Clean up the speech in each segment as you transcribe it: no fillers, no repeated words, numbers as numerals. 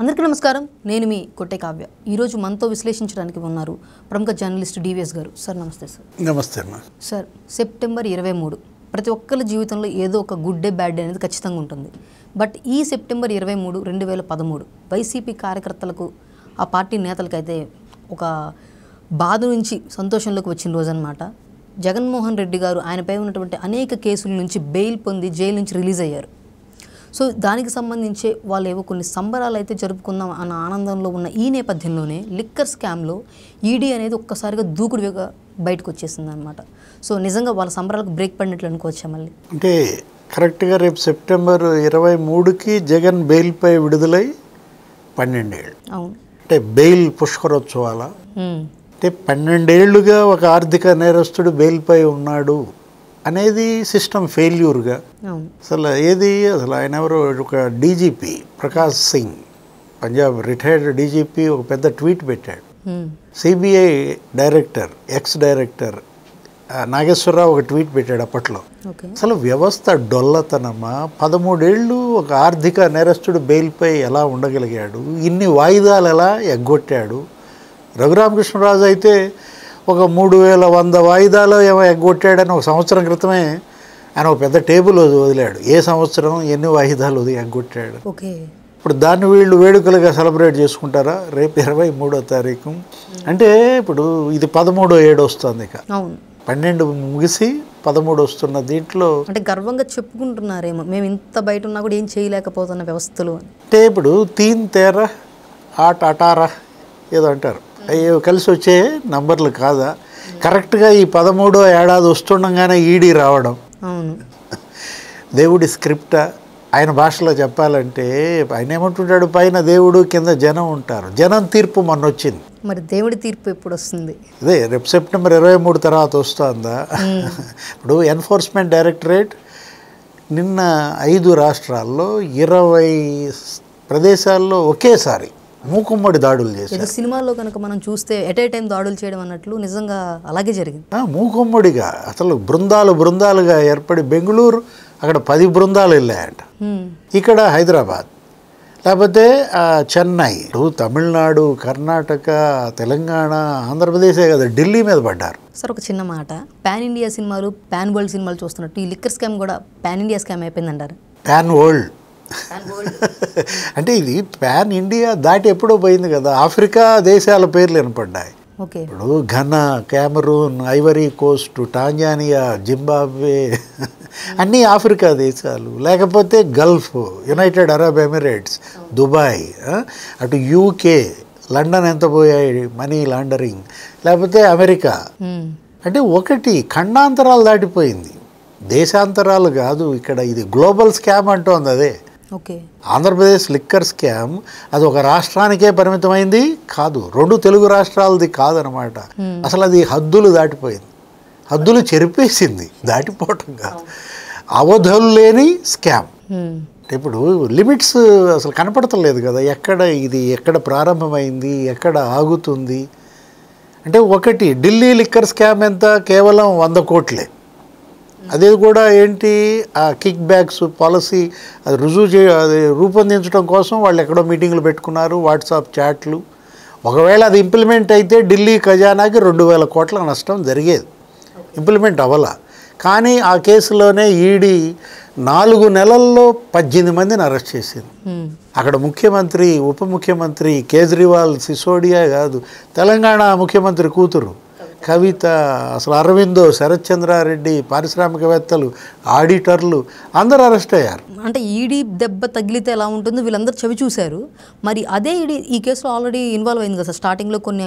అందరికీ నమస్కారం. నేను మీ కొట్టే కావ్య. ఈరోజు మనతో విశ్లేషించడానికి ఉన్నారు ప్రముఖ జర్నలిస్ట్ డివిఎస్ గారు. సార్ నమస్తే. సార్ నమస్తే అమ్మా. సార్, సెప్టెంబర్ 23 ప్రతి ఒక్కరి జీవితంలో ఏదో ఒక గుడ్ డే బ్యాడ్ డే అనేది ఖచ్చితంగా ఉంటుంది. బట్ ఈ సెప్టెంబర్ 23 2013 వైసీపీ కార్యకర్తలకు, ఆ పార్టీ నేతలకైతే ఒక బాధ నుంచి సంతోషంలోకి వచ్చిన రోజు అనమాట. జగన్మోహన్ రెడ్డి గారు ఆయనపై ఉన్నటువంటి అనేక కేసుల నుంచి బెయిల్ పొంది జైలు నుంచి రిలీజ్ అయ్యారు. సో దానికి సంబంధించి వాళ్ళు ఏవో కొన్ని సంబరాలు అయితే జరుపుకుందాం అన్న ఆనందంలో ఉన్న ఈ నేపథ్యంలోనే లిక్కర్ స్కామ్లో ఈడీ అనేది ఒక్కసారిగా దూకుడుగా బయటకు వచ్చేసింది అనమాట. సో నిజంగా వాళ్ళ సంబరాలకు బ్రేక్ పడినట్లు అనుకోవచ్చా మళ్ళీ? అంటే కరెక్ట్గా రేపు సెప్టెంబర్ 23కి జగన్ బెయిల్పై విడుదలై 12 ఏళ్ళు. అవును. అంటే బెయిల్ పుష్కరోత్సవాల అంటే 12 ఏళ్లుగా ఒక ఆర్థిక నేరస్తుడు బెయిల్పై ఉన్నాడు అనేది సిస్టమ్ ఫెయిల్యూర్గా అసలు ఆయన ఎవరో ఒక DGP Prakash Singh, Punjab retired DGP ఒక పెద్ద ట్వీట్ పెట్టాడు. CBI director, ex director Nageswara Rao ఒక ట్వీట్ పెట్టాడు అప్పట్లో. అసలు వ్యవస్థ డొల్లతనమా, 13 ఏళ్ళు ఒక ఆర్థిక నేరస్తుడు బెయిల్పై ఎలా ఉండగలిగాడు, ఇన్ని వాయిదాలు ఎలా ఎగ్గొట్టాడు. రఘురామకృష్ణరాజు అయితే ఒక 3100 వాయిదాలు ఏమో ఎగ్గొట్టాడని ఒక సంవత్సరం క్రితమే ఆయన ఒక పెద్ద టేబుల్ వదిలాడు. ఏ సంవత్సరం ఎన్ని వాయిదాలు ఎగ్గొట్టాడు. ఇప్పుడు దాన్ని వీళ్ళు వేడుకలుగా సెలబ్రేట్ చేసుకుంటారా రేపు 23వ తారీఖు? అంటే ఇప్పుడు ఇది 13వ ఏడు వస్తుంది. ఇక 12 ముగిసి 13 వస్తున్న దీంట్లో అంటే గర్వంగా చెప్పుకుంటున్నారేమో మేము ఇంత బయట ఉన్నా కూడా ఏం చేయలేకపోతున్న వ్యవస్థలు. అంటే ఇప్పుడు 3 8 18 ఏదో అంటారు, అయ్యో కలిసి వచ్చే నంబర్లు కాదా. కరెక్ట్గా ఈ 13వ ఏడాది వస్తుండగానే ఈడీ రావడం దేవుడి స్క్రిప్టా? ఆయన భాషలో చెప్పాలంటే ఆయన ఏమంటుంటాడు, పైన దేవుడు కింద జనం ఉంటారు. జనం తీర్పు మొన్న వచ్చింది, మరి దేవుడి తీర్పు ఎప్పుడు వస్తుంది? అదే రేపు సెప్టెంబర్ 23 తర్వాత వస్తుందా? ఇప్పుడు ఎన్ఫోర్స్మెంట్ డైరెక్టరేట్ నిన్న 5 రాష్ట్రాల్లో 20 ప్రదేశాల్లో ఒకేసారి మూకుమ్మడి దాడులు చేశారు. సినిమాల్లో కనుక మనం చూస్తే ఎట్ ఏ టైం దాడులు చేయడం అన్నట్లు నిజంగా అలాగే జరిగింది. మూకుమ్మడిగా అసలు బృందాలుగా ఏర్పడి బెంగళూరు అక్కడ 10 బృందాలు వెళ్ళాయంట. ఇక్కడ హైదరాబాద్, లేకపోతే చెన్నై, తమిళనాడు, కర్ణాటక, తెలంగాణ, ఆంధ్రప్రదేశే కదా, ఢిల్లీ మీద పడ్డారు. సార్ ఒక చిన్న మాట, పాన్ ఇండియా సినిమాలు, పాన్ వరల్డ్ సినిమాలు చూస్తున్నట్టు ఈ లిక్కర్ స్కామ్ కూడా పాన్ ఇండియా స్కామ్ అయిపోయిందంటారు. పాన్ వరల్డ్ అంటే ఇది పాన్ ఇండియా దాటి ఎప్పుడో పోయింది కదా. ఆఫ్రికా దేశాల పేర్లు వినపడ్డాయి. ఇప్పుడు Ghana, Cameroon, Ivory Coast, Tanzania, Zimbabwe అన్నీ ఆఫ్రికా దేశాలు. లేకపోతే Gulf, United Arab Emirates, Dubai, అటు యూకే, లండన్ ఎంత పోయాయి మనీ లాండరింగ్, లేకపోతే అమెరికా. అంటే ఒకటి ఖండాంతరాలు దాటిపోయింది, దేశాంతరాలు కాదు. ఇక్కడ ఇది గ్లోబల్ స్కామ్ అంటోంది. అదే ఆంధ్రప్రదేశ్ లిక్కర్ స్కామ్ అది ఒక రాష్ట్రానికే పరిమితమైంది కాదు, 2 తెలుగు రాష్ట్రాలది కాదనమాట. అసలు అది హద్దులు దాటిపోయింది, హద్దులు చెరిపేసింది. దాటిపోవటం కాదు, అవధులు లేని స్కామ్. ఇప్పుడు లిమిట్స్ అసలు కనపడతలేదు కదా, ఎక్కడ ప్రారంభమైంది, ఎక్కడ ఆగుతుంది. అంటే ఒకటి ఢిల్లీ లిక్కర్ స్కామ్ ఎంత, కేవలం 100 కోట్లే. అదే కూడా ఏంటి, ఆ కిక్ బ్యాక్స్ పాలసీ అది అది రూపొందించడం కోసం వాళ్ళు ఎక్కడో మీటింగ్లు పెట్టుకున్నారు, వాట్సాప్ చాట్లు. ఒకవేళ అది ఇంప్లిమెంట్ అయితే ఢిల్లీ ఖజానాకి 2000 కోట్ల నష్టం జరిగేది. ఇంప్లిమెంట్ అవ్వాల. కానీ ఆ కేసులోనే ఈడీ 4 నెలల్లో 18 మందిని అరెస్ట్ చేసింది. అక్కడ ముఖ్యమంత్రి, ఉప ముఖ్యమంత్రి కేజ్రీవాల్, సిసోడియా కాదు, తెలంగాణ ముఖ్యమంత్రి కూతురు కవిత, అసలు అరవిందో, శరత్ చంద్రారెడ్డి, పారిశ్రామికవేత్తలు, ఆడిటర్లు అందరూ అరెస్ట్ అయ్యారు. అంటే ఈడీ దెబ్బ తగిలితే ఎలా ఉంటుందో వీళ్ళందరూ చవి చూశారు. మరి అదే ఈడీ ఈ కేసులో ఆల్రెడీ ఇన్వాల్వ్ అయింది కదా. స్టార్టింగ్లో కొన్ని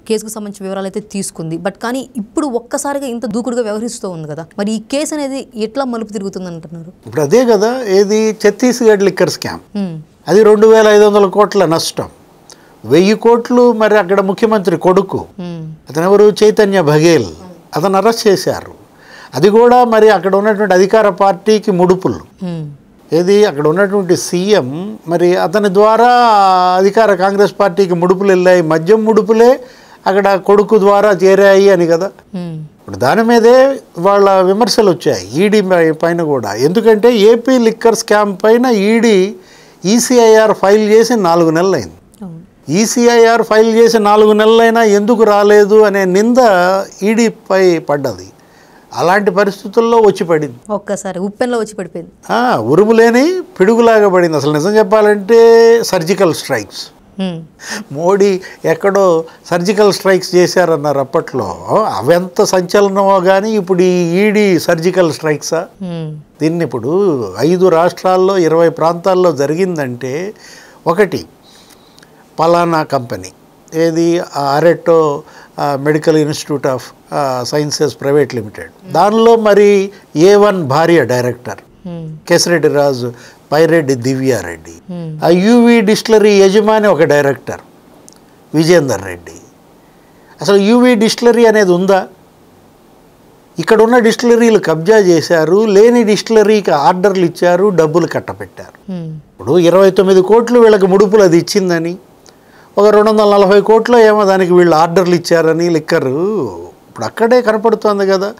కేసుకు సంబంధించిన వివరాలు అయితే తీసుకుంది. బట్ కానీ ఇప్పుడు ఒక్కసారిగా ఇంత దూకుడుగా వ్యవహరిస్తూ ఉంది కదా. మరి ఈ కేసు అనేది ఎట్లా మలుపు తిరుగుతుంది అంటున్నారు? ఇప్పుడు అదే కదా, ఏది ఛత్తీస్గఢ్ లిక్కర్ స్కామ్, అది 2500 కోట్ల నష్టం, 1000 కోట్లు. మరి అక్కడ ముఖ్యమంత్రి కొడుకు, అతను ఎవరు, చైతన్య బఘేల్, అతను అరెస్ట్ చేశారు. అది కూడా మరి అక్కడ ఉన్నటువంటి అధికార పార్టీకి ముడుపులు. ఏది అక్కడ ఉన్నటువంటి సీఎం, మరి అతని ద్వారా అధికార కాంగ్రెస్ పార్టీకి ముడుపులు వెళ్ళాయి. మద్యం ముడుపులే అక్కడ కొడుకు ద్వారా చేరాయి అని కదా. ఇప్పుడు దాని మీదే వాళ్ళ విమర్శలు వచ్చాయి ఈడీ పైన కూడా. ఎందుకంటే ఏపీ లిక్కర్ స్కామ్ పైన ఈడీ ఈసీఐఆర్ ఫైల్ చేసి 4 నెలలు అయింది. ఈసీఐఆర్ ఫైల్ చేసి 4 నెలలైనా ఎందుకు రాలేదు అనే నింద ఈడీపై పడ్డది. అలాంటి పరిస్థితుల్లో వచ్చి పడింది, ఒక్కసారి ఉప్పెన్లో వచ్చి పడిపోయింది. ఉరుములేని పిడుగులాగా పడింది. అసలు నిజం చెప్పాలంటే సర్జికల్ స్ట్రైక్స్. మోడీ ఎక్కడో సర్జికల్ స్ట్రైక్స్ చేశారన్నారు అప్పట్లో. అవెంత సంచలనమో కానీ ఇప్పుడు ఈ ఈడీ సర్జికల్ స్ట్రైక్సా? దీన్ని ఇప్పుడు 5 రాష్ట్రాల్లో 20 ప్రాంతాల్లో జరిగిందంటే, ఒకటి పలానా కంపెనీ, ఏది Aretto medical institute of sciences private limited, దానిలో మరి A1 భార్య డైరెక్టర్ కేశరెడ్డి రాజు, పైరెడ్డి దివ్యారెడ్డి, ఆ యూవీ డిస్టిలరీ యజమాని ఒక డైరెక్టర్ విజేందర్ రెడ్డి. అసలు యూవీ డిస్టిలరీ అనేది ఉందా? ఇక్కడ ఉన్న డిస్టిలరీలు కబ్జా చేశారు, లేని డిస్టిలరీకి ఆర్డర్లు ఇచ్చారు, డబ్బులు కట్టపెట్టారు. ఇప్పుడు 29 కోట్లు వీళ్ళకి ముడుపులు అది ఇచ్చిందని, ఒక 240 కోట్లు ఏమో దానికి వీళ్ళు ఆర్డర్లు ఇచ్చారని లిక్కరు ఇప్పుడు అక్కడే కనపడుతోంది కదా.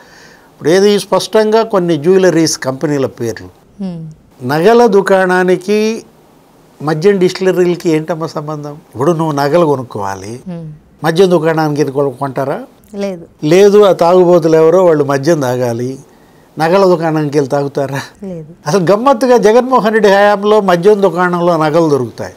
ఇప్పుడు ఏది స్పష్టంగా కొన్ని జ్యువెలరీస్ కంపెనీల పేర్లు. నగల దుకాణానికి మద్యం డిస్టిలరీలకి ఏంటమ్మా సంబంధం? ఇప్పుడు నువ్వు నగలు కొనుక్కోవాలి, మద్యం దుకాణానికి కొంటారా? లేదు. ఆ తాగుబోతులు ఎవరో వాళ్ళు మద్యం తాగాలి, నగల దుకాణానికి వెళ్ళి తాగుతారా? అసలు గమ్మత్తుగా జగన్మోహన్ రెడ్డి హయాంలో మద్యం దుకాణంలో నగలు దొరుకుతాయి,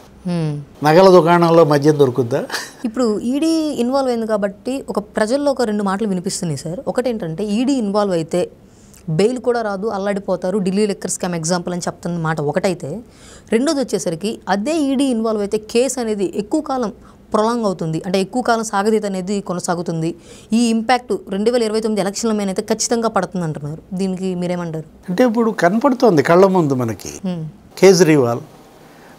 నగల దుకాణంలో మద్యం దొరుకుద్దా? ఇప్పుడు ఈడీ ఇన్వాల్వ్ అయింది కాబట్టి ఒక ప్రజల్లో ఒక 2 మాటలు వినిపిస్తున్నాయి సార్. ఒకటేంటంటే ఈడీ ఇన్వాల్వ్ అయితే బెయిల్ కూడా రాదు, అల్లాడిపోతారు, ఢిల్లీ లిక్కర్ స్కామ్ ఎగ్జాంపుల్ అని చెప్తున్న మాట ఒకటైతే, రెండోది వచ్చేసరికి అదే ఈడీ ఇన్వాల్వ్ అయితే కేసు అనేది ఎక్కువ కాలం ప్రొలాంగ్ అవుతుంది, అంటే ఎక్కువ కాలం సాగదీత అనేది కొనసాగుతుంది. ఈ ఇంపాక్ట్ 2029 ఎలక్షన్ల మీద అయితే ఖచ్చితంగా పడుతుంది అంటున్నారు. దీనికి మీరేమంటారు? అంటే ఇప్పుడు కనపడుతోంది కళ్ళ ముందు మనకి కేజ్రీవాల్,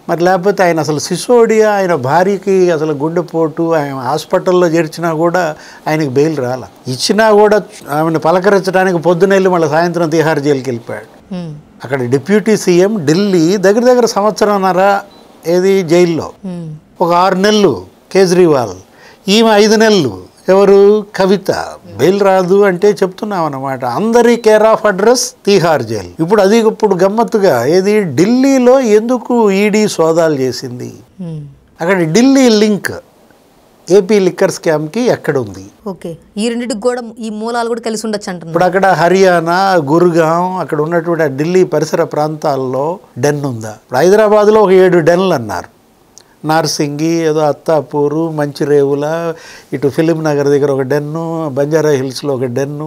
మరి లేకపోతే ఆయన అసలు సిసోడియా, ఆయన భార్యకి అసలు గుండెపోటు, ఆయన హాస్పిటల్లో చేర్చినా కూడా ఆయనకి బెయిల్ రాల. ఇచ్చినా కూడా ఆమెను పలకరించడానికి పొద్దునెళ్ళి మళ్ళీ సాయంత్రం తిహార్ జైలుకి వెళ్ళిపోయాడు. అక్కడ డిప్యూటీ సీఎం ఢిల్లీ దగ్గర సంవత్సరంన్నర ఏది జైల్లో, ఒక 6 నెలలు కేజ్రీవాల్, ఈమె 5 నెలలు. ఎవరు? కవిత. బెయిల్ రాదు అంటే చెప్తున్నాం అన్నమాట. అందరి care of address Tihar jail. ఇప్పుడు గమ్మత్తుగా ఏది ఢిల్లీలో ఎందుకు ఈడీ సోదాలు చేసింది? అక్కడ ఢిల్లీ లింక్ ఏపీ లిక్కర్ స్కామ్కి ఎక్కడుంది? ఓకే, ఈ రెండింటికి కూడా ఈ మూలాలు కూడా కలిసి ఉండొచ్చు అంటున్నారు. ఇప్పుడు అక్కడ హర్యానా, గురుగాం, అక్కడ ఉన్నటువంటి ఢిల్లీ పరిసర ప్రాంతాల్లో డెన్ ఉందా? ఇప్పుడు హైదరాబాద్లో ఒక 7 డెన్లు అన్నారు. నార్సింగి, ఏదో అత్తాపూరు, మంచిరేవుల, ఇటు ఫిలిం నగర్ దగ్గర ఒక డెన్ను, బంజారా హిల్స్లో ఒక డెన్ను.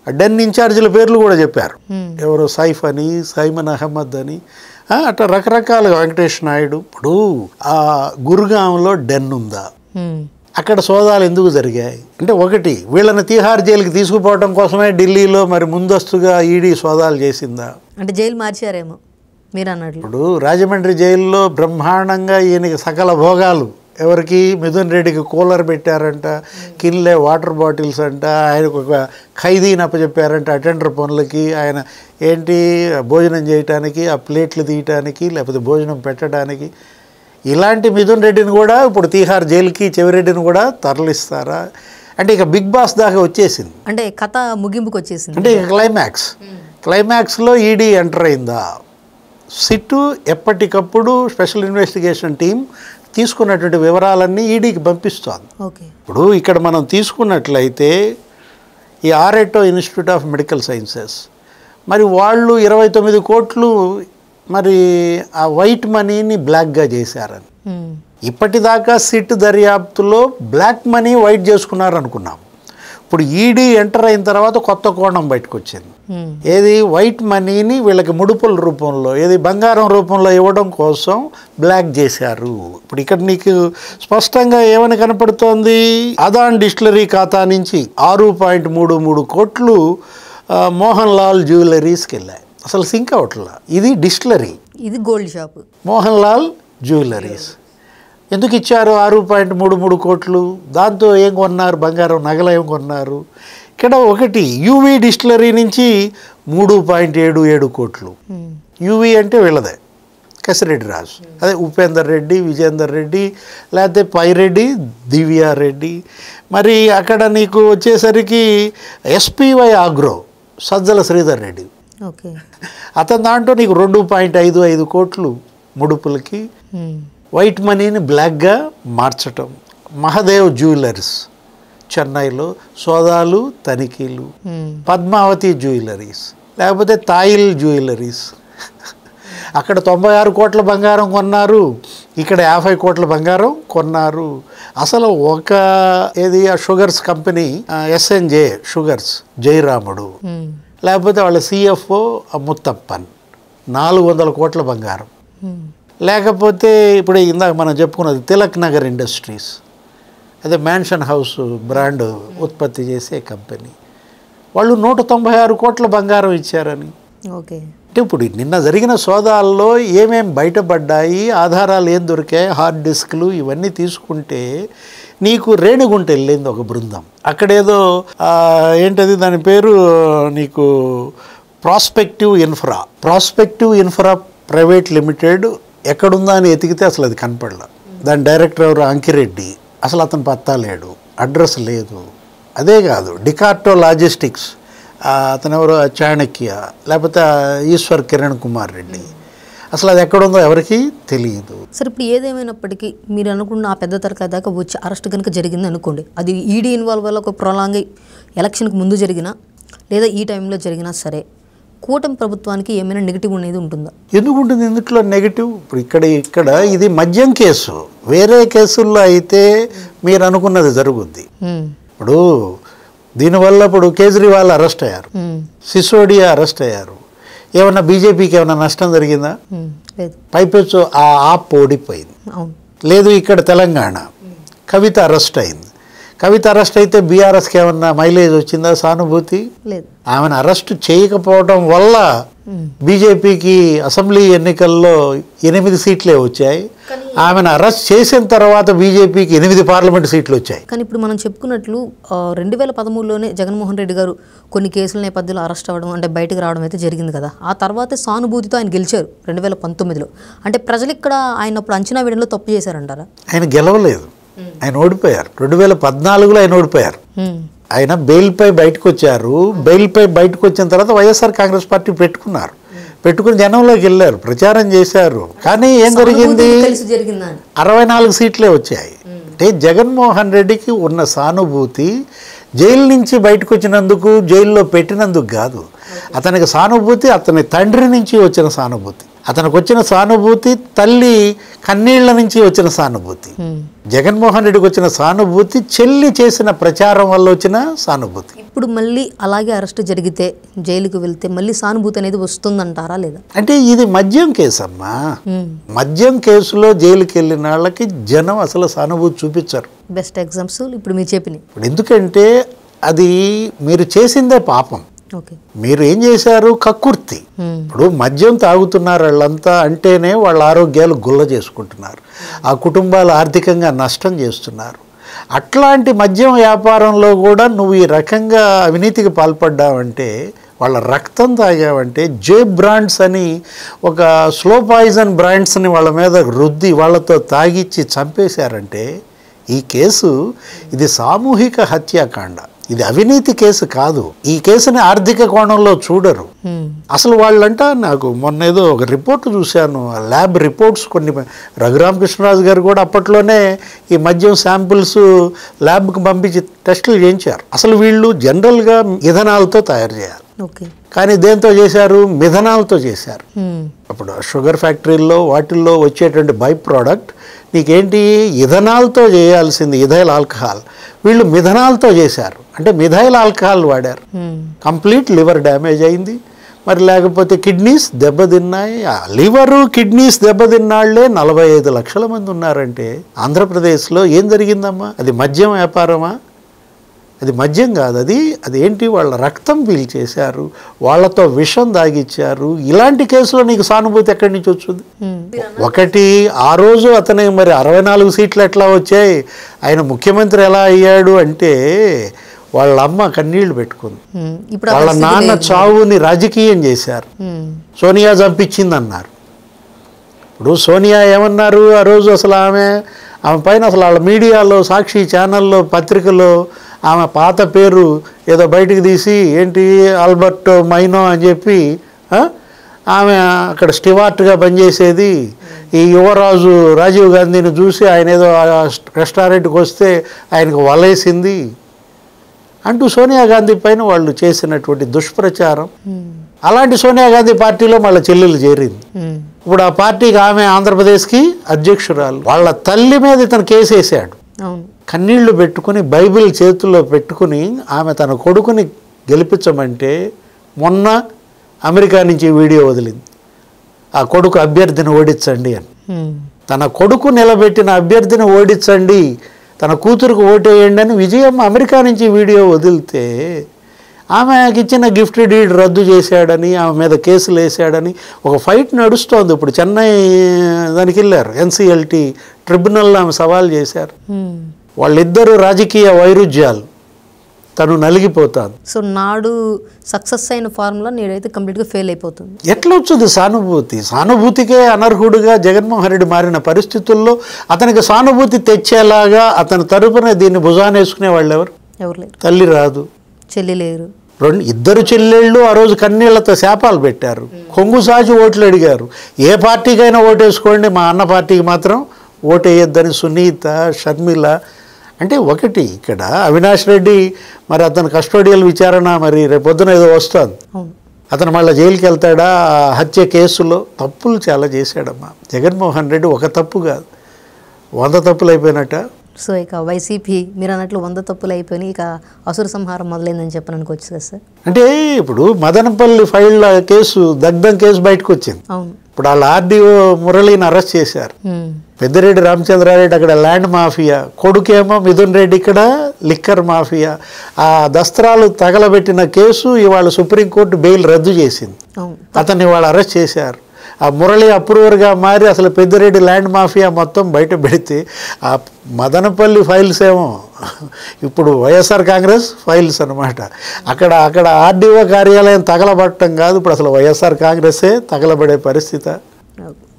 ఆ డెన్ ఇన్ఛార్జీల పేర్లు కూడా చెప్పారు. ఎవరో సైఫ్ అని, సైమన్ అహ్మద్ అని, అట్లా రకరకాలుగా వెంకటేష్ నాయుడు. ఇప్పుడు ఆ గురుగాంలో డెన్ ఉందా? అక్కడ సోదాలు ఎందుకు జరిగాయి అంటే, ఒకటి వీళ్ళని తిహార్ జైలుకి తీసుకుపోవడం కోసమే ఢిల్లీలో మరి ముందస్తుగా ఈడీ సోదాలు చేసిందా? అంటే జైలు మార్చారేమో మీరు అన్నట్లు. ఇప్పుడు రాజమండ్రి జైల్లో బ్రహ్మాండంగా ఈయనకి సకల భోగాలు. ఎవరికి? మిథున్ రెడ్డికి కూలర్ పెట్టారంట, కిన్లే వాటర్ బాటిల్స్ అంట, ఆయనకు ఒక ఖైదీని అప్పచెప్పారంట అటెండర్ పనులకి. ఆయన ఏంటి భోజనం చేయటానికి, ఆ ప్లేట్లు తీయటానికి, లేకపోతే భోజనం పెట్టడానికి. ఇలాంటి మిథున్ రెడ్డిని కూడా ఇప్పుడు తిహార్ జైలుకి, చెవిరెడ్డిని కూడా తరలిస్తారా అంటే ఇక బిగ్ బాస్ దాకా వచ్చేసింది. అంటే కథ ముగింపుకి వచ్చేసింది. అంటే ఇక క్లైమాక్స్లో ఈడీ ఎంటర్ అయిందా? సిట్టు ఎప్పటికప్పుడు స్పెషల్ ఇన్వెస్టిగేషన్ టీం తీసుకున్నటువంటి వివరాలన్నీ ఈడీకి పంపిస్తోంది. ఇప్పుడు ఇక్కడ మనం తీసుకున్నట్లయితే ఈ అరెట్టో ఇన్స్టిట్యూట్ ఆఫ్ మెడికల్ సైన్సెస్, మరి వాళ్ళు 29 కోట్లు మరి ఆ వైట్ మనీని బ్లాక్గా చేశారని. ఇప్పటిదాకా సిట్ దర్యాప్తులో బ్లాక్ మనీ వైట్ చేసుకున్నారు అనుకున్నాం. ఇప్పుడు ఈడీ ఎంటర్ అయిన తర్వాత కొత్త కోణం బయటకు వచ్చింది. ఏది? వైట్ మనీని వీళ్ళకి ముడుపుల రూపంలో, ఏది బంగారం రూపంలో ఇవ్వడం కోసం బ్లాక్ చేశారు. ఇప్పుడు ఇక్కడ నీకు స్పష్టంగా ఏమని కనపడుతోంది? అదాన్ డిస్టిలరీ ఖాతా నుంచి 6.33 కోట్లు మోహన్ లాల్ జ్యువెలరీస్కి వెళ్ళాయి. అసలు సింక్ అవట్లా. ఇది డిస్టిలరీ, ఇది gold shop. Mohan Lal jewelleries ఎందుకు ఇచ్చారు 6.33 కోట్లు? దాంతో ఏం కొన్నారు? బంగారం నగలు ఏం కొన్నారు? ఇక్కడ ఒకటి యూవీ డిస్టిలరీ నుంచి 3.77 కోట్లు. యూవీ అంటే వీళ్ళదే, కేశరెడ్డి రాజు, అదే ఉపేందర్ రెడ్డి, విజేందర్ రెడ్డి, లేకపోతే పైరెడ్డి దివ్యారెడ్డి. మరి అక్కడ నీకు వచ్చేసరికి ఎస్పీవై ఆగ్రో సజ్జల శ్రీధర్ రెడ్డి, అతని దాంట్లో నీకు 2.55 కోట్లు ముడుపులకి వైట్ మనీని బ్లాక్గా మార్చటం. మహాదేవ్ జ్యువెలర్స్ చెన్నైలో సోదాలు తనిఖీలు. పద్మావతి జ్యువెలరీస్, లేకపోతే తాయిల్ జ్యువెలరీస్, అక్కడ 96 కోట్ల బంగారం కొన్నారు, ఇక్కడ 50 కోట్ల బంగారం కొన్నారు. అసలు ఒక ఏది ఆ sugars company SNJ sugars Jayaramudu, లేకపోతే వాళ్ళ CFO ముత్తప్పన్ 400 కోట్ల బంగారం. లేకపోతే ఇప్పుడు ఇందాక మనం చెప్పుకున్నది తిలక్ నగర్ ఇండస్ట్రీస్, అదే మ్యాన్షన్ హౌస్ బ్రాండ్ ఉత్పత్తి చేసే కంపెనీ, వాళ్ళు 196 కోట్ల బంగారం ఇచ్చారని. ఓకే, అంటే ఇప్పుడు నిన్న జరిగిన సోదాల్లో ఏమేం బయటపడ్డాయి, ఆధారాలు ఏం దొరికాయి, హార్డ్ డిస్క్లు ఇవన్నీ తీసుకుంటే నీకు రేణిగుంట వెళ్ళింది ఒక బృందం. అక్కడేదో ఏంటది దాని పేరు నీకు ప్రాస్పెక్టివ్ ఇన్ఫ్రా ప్రైవేట్ లిమిటెడ్ ఎక్కడుందా అని ఎతికితే అసలు అది కనపడలా. దాని డైరెక్టర్ ఎవరు అంకిరెడ్డి, అసలు అతను పత్తా లేడు, అడ్రస్ లేదు. అదే కాదు డికార్టో లాజిస్టిక్స్ అతను ఎవరు చాణక్య, లేకపోతే ఈశ్వర్ కిరణ్ కుమార్ రెడ్డి, అసలు అది ఎక్కడుందో ఎవరికి తెలియదు. సరే, ఇప్పుడు ఏదేమైనప్పటికీ మీరు అనుకున్న ఆ పెద్ద తరగతి దాకా వచ్చి అరెస్ట్ కనుక జరిగింది అనుకోండి, అది ఈడీ ఇన్వాల్వ్ వల్ల ఒక ప్రొలాంగ్ ఎలక్షన్కి ముందు జరిగినా లేదా ఈ టైంలో జరిగినా సరే కూటమి ప్రభుత్వానికి ఏమైనా నెగిటివ్ అనేది ఉంటుందా? ఎందుకు ఉంటుంది? ఇందులో నెగిటివ్ ఇప్పుడు ఇక్కడ ఇది మద్యం కేసు. వేరే కేసుల్లో అయితే మీరు అనుకున్నది జరుగుద్ది. ఇప్పుడు దీనివల్ల ఇప్పుడు కేజ్రీవాల్ అరెస్ట్ అయ్యారు, సిసోడియా అరెస్ట్ అయ్యారు. ఏమన్నా బీజేపీకి ఏమైనా నష్టం జరిగిందా? పైపెచ్చు ఆ ఆప్ ఓడిపోయింది. లేదు ఇక్కడ తెలంగాణ కవిత అరెస్ట్ అయింది. కవిత అరెస్ట్ అయితే బీఆర్ఎస్కి ఏమన్నా మైలేజ్ వచ్చిందా, సానుభూతి? ఆమెను అరెస్ట్ చేయకపోవడం వల్ల బీజేపీకి అసెంబ్లీ ఎన్నికల్లో 8 సీట్లే వచ్చాయి. ఆమెను అరెస్ట్ చేసిన తర్వాత బీజేపీకి 8 పార్లమెంట్ సీట్లు వచ్చాయి. కానీ ఇప్పుడు మనం చెప్పుకున్నట్లు 2013లోనే జగన్మోహన్ రెడ్డి గారు కొన్ని కేసుల నేపథ్యంలో అరెస్ట్ అవ్వడం అంటే బయటకు రావడం అయితే జరిగింది కదా. ఆ తర్వాతే సానుభూతితో ఆయన గెలిచారు 2019లో. అంటే ప్రజలు ఇక్కడ ఆయన అప్పుడు అంచనా వేయడంలో తప్పు చేశారంటారా? ఆయన గెలవలేదు, ఆయన ఓడిపోయారు. 2014లో ఆయన ఓడిపోయారు. ఆయన బెయిల్పై బయటకు వచ్చారు. బెయిల్పై బయటకు వచ్చిన తర్వాత వైఎస్ఆర్ కాంగ్రెస్ పార్టీ పెట్టుకుని జనంలోకి వెళ్ళారు, ప్రచారం చేశారు. కానీ ఏం జరిగింది? 64 సీట్లే వచ్చాయి. అంటే జగన్మోహన్ రెడ్డికి ఉన్న సానుభూతి జైలు నుంచి బయటకు వచ్చినందుకు, జైల్లో పెట్టినందుకు కాదు. అతనికి సానుభూతి అతని తండ్రి నుంచి వచ్చిన సానుభూతి, అతనికి వచ్చిన సానుభూతి తల్లి కన్నీళ్ల నుంచి వచ్చిన సానుభూతి. జగన్మోహన్ రెడ్డికి వచ్చిన సానుభూతి చెల్లి చేసిన ప్రచారం వల్ల వచ్చిన సానుభూతి. ఇప్పుడు మళ్ళీ అలాగే అరెస్ట్ జరిగితే జైలుకు వెళ్తే మళ్ళీ సానుభూతి అనేది వస్తుందంటారా లేదా? అంటే ఇది మద్యం కేసు అమ్మా. మద్యం కేసులో జైలుకి వెళ్ళిన వాళ్ళకి జనం అసలు సానుభూతి చూపించారు. బెస్ట్ ఎగ్జాంపుల్ ఇప్పుడు మీరు చెప్పినాయి. ఇప్పుడు ఎందుకంటే అది మీరు చేసిందే పాపం. మీరు ఏం చేశారు? కక్కుర్తి. ఇప్పుడు మద్యం తాగుతున్నారు వాళ్ళంతా అంటేనే వాళ్ళ ఆరోగ్యాలు గుల్ల చేసుకుంటున్నారు, ఆ కుటుంబాలు ఆర్థికంగా నష్టం చేస్తున్నారు. అట్లాంటి మద్యం వ్యాపారంలో కూడా నువ్వు ఈ రకంగా అవినీతికి పాల్పడ్డావంటే, వాళ్ళ రక్తం తాగావంటే, జే బ్రాండ్స్ అని ఒక స్లో పాయిజన్ బ్రాండ్స్ని వాళ్ళ మీద రుద్ది వాళ్ళతో తాగిచ్చి చంపేశారంటే ఈ కేసు ఇది సామూహిక హత్యాకాండ, ఇది అవినీతి కేసు కాదు. ఈ కేసుని ఆర్థిక కోణంలో చూడరు అసలు. వాళ్ళంట నాకు మొన్న ఏదో ఒక రిపోర్ట్ చూశాను, ల్యాబ్ రిపోర్ట్స్ కొన్ని. రఘురామకృష్ణరాజు గారు కూడా అప్పట్లోనే ఈ మద్యం శాంపిల్స్ ల్యాబ్కి పంపించి టెస్టులు చేయించారు. అసలు వీళ్ళు జనరల్గా ఇథనాల్తో తయారు చేయాలి, కానీ దేంతో చేశారు? మిథనాల్తో చేశారు. అప్పుడు షుగర్ ఫ్యాక్టరీల్లో వాటిల్లో వచ్చేటువంటి బై ప్రోడక్ట్ నీకేంటి? ఇథనాల్తో చేయాల్సింది, ఇథైల్ ఆల్కహాల్. వీళ్ళు మిథనాల్తో చేశారు, అంటే మిథైల్ ఆల్కహాల్ వాడారు. కంప్లీట్ లివర్ డ్యామేజ్ అయింది. మరి లేకపోతే కిడ్నీస్ దెబ్బతిన్నాయి. లివరు కిడ్నీస్ దెబ్బతిన్నాళ్లే 45 లక్షల మంది ఉన్నారంటే ఆంధ్రప్రదేశ్లో ఏం జరిగిందమ్మా? అది మద్యం వ్యాపారమా? అది మద్యం కాదు. అది ఏంటి? వాళ్ళ రక్తం పీల్చేశారు, వాళ్ళతో విషం దాగిచ్చారు. ఇలాంటి కేసులో నీకు సానుభూతి ఎక్కడి నుంచి వచ్చింది? ఒకటి, ఆ రోజు అతనికి మరి 64 సీట్లు ఎట్లా వచ్చాయి, ఆయన ముఖ్యమంత్రి ఎలా అయ్యాడు అంటే వాళ్ళ అమ్మ కన్నీళ్లు పెట్టుకుంది. వాళ్ళ నాన్న చావుని రాజకీయం చేశారు. సోనియా చంపించింది అన్నారు. ఇప్పుడు సోనియా ఏమన్నారు ఆ రోజు? అసలు ఆమె పైన అసలు వాళ్ళ మీడియాలో, సాక్షి ఛానల్లో, పత్రికలో ఆమె పాత పేరు ఏదో బయటికి తీసి ఏంటి ఆల్బర్టో మైనో అని చెప్పి ఆమె అక్కడ స్టివార్ట్గా పనిచేసేది. ఈ యువరాజు రాజీవ్ గాంధీని చూసి ఆయన ఏదో రెస్టారెంట్కి వస్తే ఆయనకు వలేసింది అంటూ సోనియా గాంధీ పైన వాళ్ళు చేసినటువంటి దుష్ప్రచారం. అలాంటి సోనియా గాంధీ పార్టీలో మళ్ళీ చెల్లెలు చేరింది. ఇప్పుడు ఆ పార్టీకి ఆమె ఆంధ్రప్రదేశ్కి అధ్యక్షురాలు. వాళ్ళ తల్లి మీద ఇతను కేసు వేసాడు. కన్నీళ్లు పెట్టుకుని బైబిల్ చేతుల్లో పెట్టుకుని ఆమె తన కొడుకుని గెలిపించమంటే మొన్న అమెరికా నుంచి వీడియో వదిలింది, ఆ కొడుకు అభ్యర్థిని ఓడించండి అని. తన కొడుకు నిలబెట్టిన అభ్యర్థిని ఓడించండి, తన కూతురుకు ఓటేయండి అని విజయమ్మ అమెరికా నుంచి వీడియో వదిలితే ఆమెకి ఇచ్చిన గిఫ్ట్ డీడ్ రద్దు చేశాడని, ఆమె మీద కేసులు వేసాడని ఒక ఫైట్ నడుస్తోంది. ఇప్పుడు చెన్నై దానికి వెళ్ళారు, ఎన్సిఎల్టీ ట్రిబ్యునల్లో ఆమె సవాల్ చేశారు. వాళ్ళిద్దరూ రాజకీయ వైరుధ్యాలు, తను నలిగిపోతాను. సో నాడు సక్సెస్ అయిన ఫార్ములా నేడైతే కంప్లీట్గా ఫెయిల్ అయిపోతుంది. ఎట్లా వచ్చింది సానుభూతి? సానుభూతికే అనర్హుడుగా జగన్మోహన్ రెడ్డి మారిన పరిస్థితుల్లో అతనికి సానుభూతి తెచ్చేలాగా అతని తరపున దీన్ని భుజానేసుకునే వాళ్ళు ఎవరు లేరు. తల్లి రాదు, చెల్లి లేరు. ఇద్దరు చెల్లెళ్ళు ఆ రోజు కన్నీళ్లతో శాపాలు పెట్టారు, కొంగు సాచి ఓట్లు అడిగారు. ఏ పార్టీకైనా ఓటేసుకోండి, మా అన్న పార్టీకి మాత్రం ఓటేయొద్దని సునీత, షర్మిల. అంటే ఒకటి ఇక్కడ అవినాష్ రెడ్డి మరి అతను కస్టోడియల్ విచారణ మరి రేపొద్దున ఏదో వస్తుంది, అతను మళ్ళీ జైలుకి వెళ్తాడా? హత్య కేసులో తప్పులు చాలా చేశాడమ్మా జగన్మోహన్ రెడ్డి. ఒక తప్పు కాదు, 100 తప్పులు అయిపోయినట్ట. సో ఇక వైసీపీ మీరు అన్నట్లు 100 తప్పులు అయిపోయినాయి, ఇక అసుర సంహారం మొదలైందని చెప్పని అనుకోవచ్చు కదా సార్? అంటే ఇప్పుడు మదనపల్లి ఫైల్ కేసు, దగ్ధం కేసు బయటకు వచ్చింది. అవును. ఇప్పుడు వాళ్ళ ఆర్డీఓ మురళిని అరెస్ట్ చేశారు. పెద్దిరెడ్డి రామచంద్రారెడ్డి అక్కడ ల్యాండ్ మాఫియా, కొడుకేమో మిథున్ రెడ్డి ఇక్కడ లిక్కర్ మాఫియా. ఆ దస్త్రాలు తగలబెట్టిన కేసు ఇవాళ సుప్రీంకోర్టు బెయిల్ రద్దు చేసింది, అతన్ని ఇవాళ అరెస్ట్ చేశారు. ఆ మురళి అప్రూవర్గా మారి అసలు పెద్దిరెడ్డి ల్యాండ్ మాఫియా మొత్తం బయట పెడితే ఆ మదనపల్లి ఫైల్స్ ఏమో ఇప్పుడు వైఎస్ఆర్ కాంగ్రెస్ ఫైల్స్ అనమాట. అక్కడ ఆర్డీఓ కార్యాలయం తగలబడటం కాదు, ఇప్పుడు అసలు వైఎస్ఆర్ కాంగ్రెస్సే తగలబడే పరిస్థితి.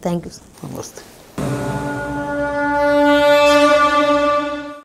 Thank you. నమస్తే.